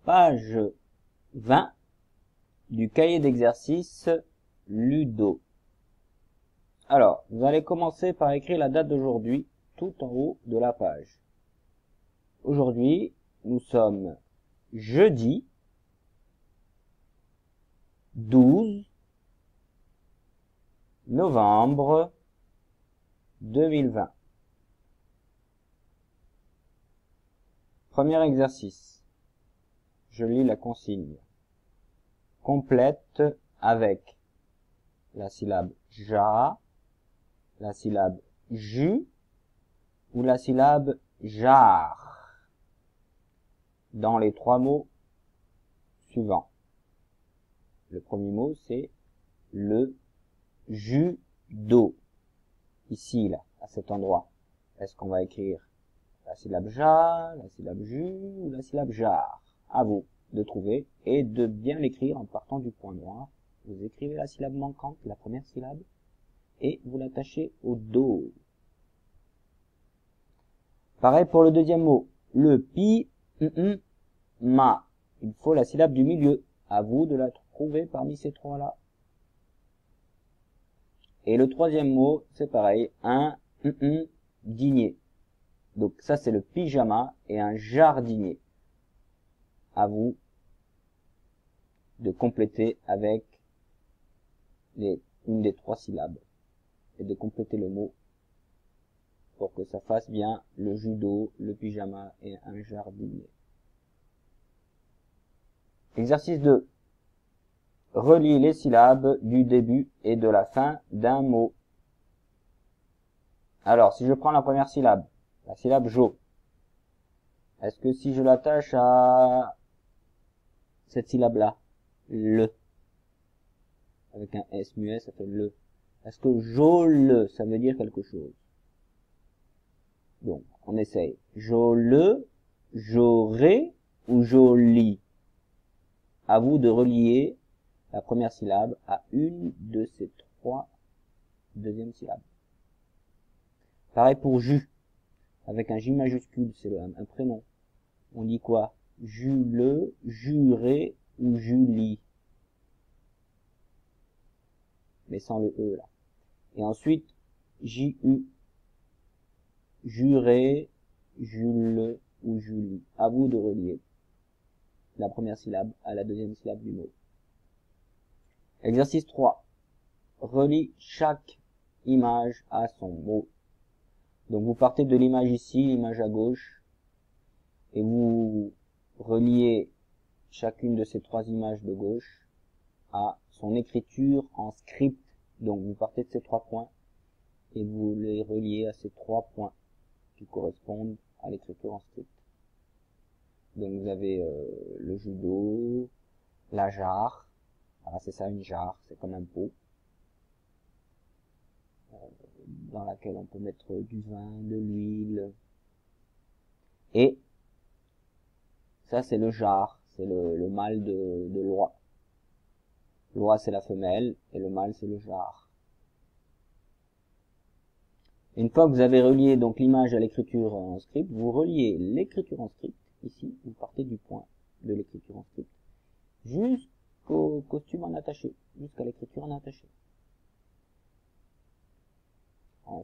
page 20 du cahier d'exercice Ludo. Alors, vous allez commencer par écrire la date d'aujourd'hui tout en haut de la page. Aujourd'hui, nous sommes jeudi 12 novembre 2020. Premier exercice. Je lis la consigne. Complète avec la syllabe ja, la syllabe ju ou la syllabe jar dans les trois mots suivants. Le premier mot, c'est le judo. Ici, là, à cet endroit. Est-ce qu'on va écrire la syllabe ja, la syllabe ju ou la syllabe jar? À vous de trouver et de bien l'écrire en partant du point noir. Vous écrivez la syllabe manquante, la première syllabe, et vous l'attachez au dos. Pareil pour le deuxième mot. Le pi, ma. Il faut la syllabe du milieu. À vous de la trouver parmi ces trois-là. Et le troisième mot, c'est pareil. Un, dîner. Donc ça, c'est le pyjama et un jardinier. À vous de compléter avec une des trois syllabes. Et de compléter le mot pour que ça fasse bien le judo, le pyjama et un jardinier. Exercice 2. Relie les syllabes du début et de la fin d'un mot. Alors, si je prends la première syllabe, la syllabe jo, est-ce que si je l'attache à cette syllabe-là, le, avec un S muet, ça fait le. Est-ce que jole, ça veut dire quelque chose? Donc, on essaye. Jole, j'aurai ou joli. À vous de relier la première syllabe à une de ces trois deuxièmes syllabes. Pareil pour ju, avec un J majuscule, c'est un prénom. On dit quoi? Jule, juré ou Julie. Mais sans le E là. Et ensuite, J-U, juré, Jules ou Julie. À vous de relier la première syllabe à la deuxième syllabe du mot. Exercice 3. Relie chaque image à son mot. Donc vous partez de l'image ici, l'image à gauche, et vous reliez chacune de ces trois images de gauche à son écriture en script. Donc vous partez de ces trois points et vous les reliez à ces trois points qui correspondent à l'écriture en script. Donc vous avez le judo, la jarre, voilà, c'est ça une jarre, c'est comme un pot dans laquelle on peut mettre du vin, de l'huile, et ça c'est le jar, c'est le mâle de l'oie. L'oie c'est la femelle et le mâle c'est le jar. Une fois que vous avez relié donc l'image à l'écriture en script, vous reliez l'écriture en script, ici, vous partez du point de l'écriture en script, jusqu'au costume en attaché, jusqu'à l'écriture en attaché.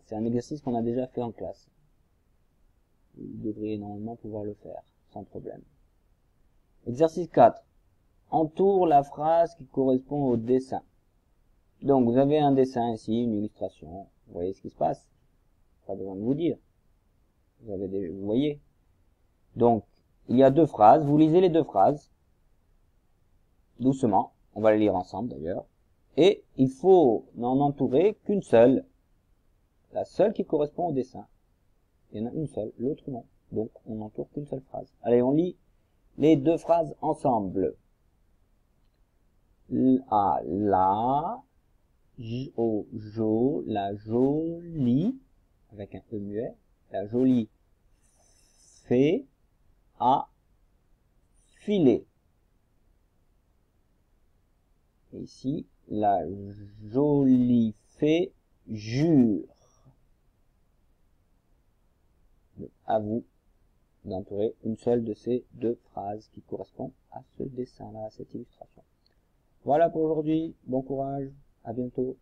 C'est un exercice qu'on a déjà fait en classe. Vous devriez normalement pouvoir le faire, sans problème. Exercice 4. Entoure la phrase qui correspond au dessin. Donc vous avez un dessin ici, une illustration. Vous voyez ce qui se passe. Pas besoin de vous dire. Vous voyez. Donc, il y a deux phrases. Vous lisez les deux phrases. Doucement. On va les lire ensemble d'ailleurs. Et il faut n'en entourer qu'une seule. La seule qui correspond au dessin. Il y en a une seule, l'autre non. Donc, on n'entoure qu'une seule phrase. Allez, on lit les deux phrases ensemble. La, jo, la jolie, avec un E muet, la jolie fée a filé. Et ici, la jolie fée jure. À vous d'entourer une seule de ces deux phrases qui correspond à ce dessin-là, à cette illustration. Voilà pour aujourd'hui. Bon courage. À bientôt.